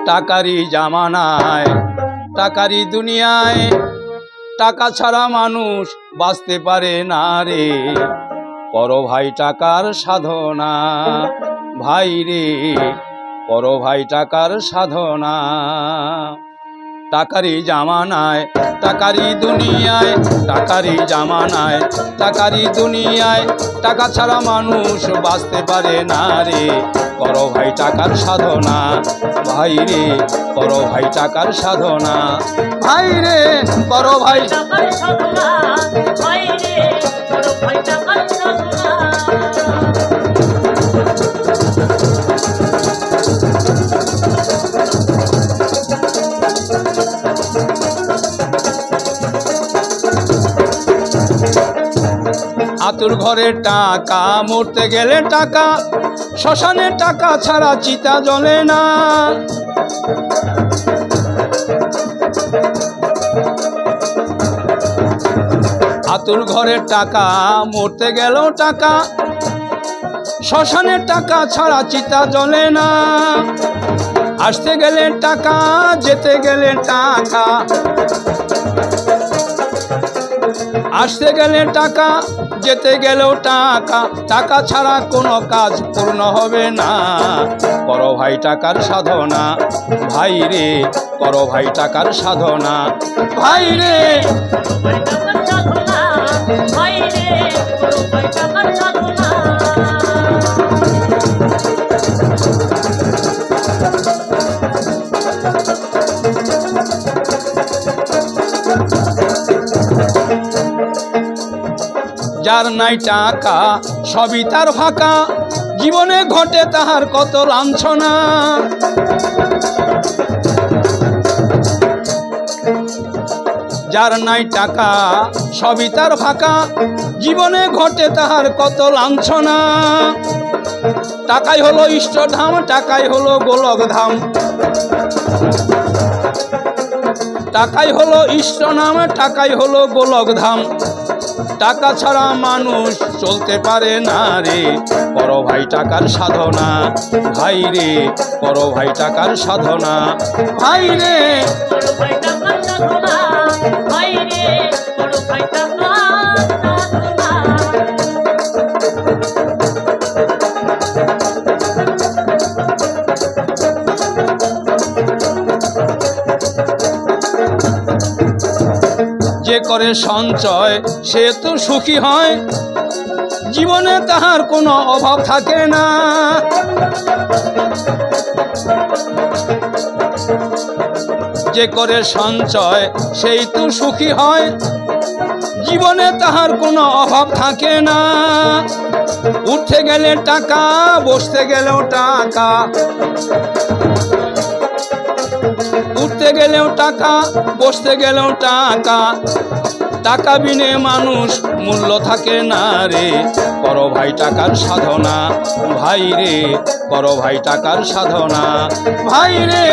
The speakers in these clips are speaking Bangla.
টাকারই জামানায় টাকারই দুনিয়ায় টাকা ছাড়া মানুষ বাঁচতে পারে না রে। করো ভাই টাকার সাধনা, ভাই রে করো ভাই টাকার সাধনা। টাকারই জামানায় টাকারই দুনিয়ায় টাকারই জামানায় টাকারই দুনিয়ায় টাকা ছাড়া মানুষ বাঁচতে পারে না রে। করো ভাই টাকার সাধনা, ভাই রে করো ভাই টাকার সাধনা। ভাই রে করো ভাই টাকার সাধনা, ভাই রে করো ভাই টাকার সাধনা। আতুর ঘরে টাকা, মরতে গেলে টাকা, শ্মশানে টাকা ছাড়া চিতা জ্বলে না। আতুর ঘরে টাকা, মরতে গেলেও টাকা, শ্মশানে টাকা ছাড়া চিতা জ্বলে না। আসতে গেলে টাকা, যেতে গেলে টাকা, আসতে গেলে টাকা, যেতে গেলেও টাকা, টাকা ছাড়া কোনো কাজ পূর্ণ হবে না। করো ভাই টাকার সাধনা, ভাই রে করো ভাই টাকার সাধনা। ভাই রে ভাই রে করো ভাই টাকার সাধনা। যার নাই টাকা সবই তার ফাঁকা, জীবনে ঘটে তাহার কত লাঞ্ছনা। যার নাই টাকা সবই তার ফাঁকা, জীবনে ঘটে তাহার কত লাঞ্ছনা। টাকাই হলো ইষ্টধাম, টাকাই হলো গোলক ধাম, টাকাই হলো ইষ্ট নাম, টাকাই হলো গোলক ধাম। টাকা ছাড়া মানুষ চলতে পারে না রে। করো ভাই টাকার সাধনা, ভাই রে করো ভাই টাকার সাধনা। ভাই রে করো ভাই টাকার সাধনা, ভাই রে করো ভাই টাকার সাধনা। যে করে সঞ্চয় সে তো সুখী হয়, জীবনে তাহার কোনো অভাব থাকে না। যে করে সঞ্চয় সেই তো সুখী হয়, জীবনে তাহার কোনো অভাব থাকে না। উঠতে গেলে টাকা, বসতে গেলেও টাকা, উঠতে গেলেও টাকা, বসতে গেলেও টাকা, টাকা বিনে মানুষ মূল্য থাকে না রে। করো ভাই টাকার সাধনা, ভাই রে করো ভাই টাকার সাধনা। ভাই রে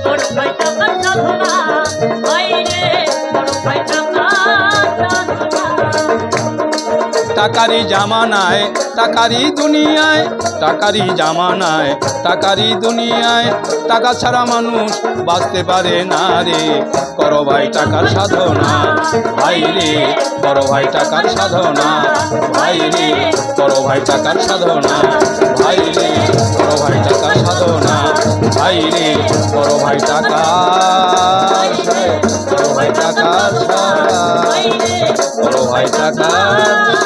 করো ভাই টাকার সাধনা, ভাই রে করো ভাই টাকার সাধনা। টাকারই জামানায় টাকারই দুনিয়ায় টাকারই জামানায় টাকারই দুনিয়ায় টাকা ছাড়া মানুষ বাঁচতে পারে না রে। করো ভাই টাকার সাধনা, ভাই রে করো ভাই টাকার সাধনা। ভাই রে করো ভাই টাকার সাধনা, ভাই রে করো ভাই টাকার সাধনা। ভাই রে করো ভাই টাকার, করো ভাই টাকার, করো ভাই টাকার।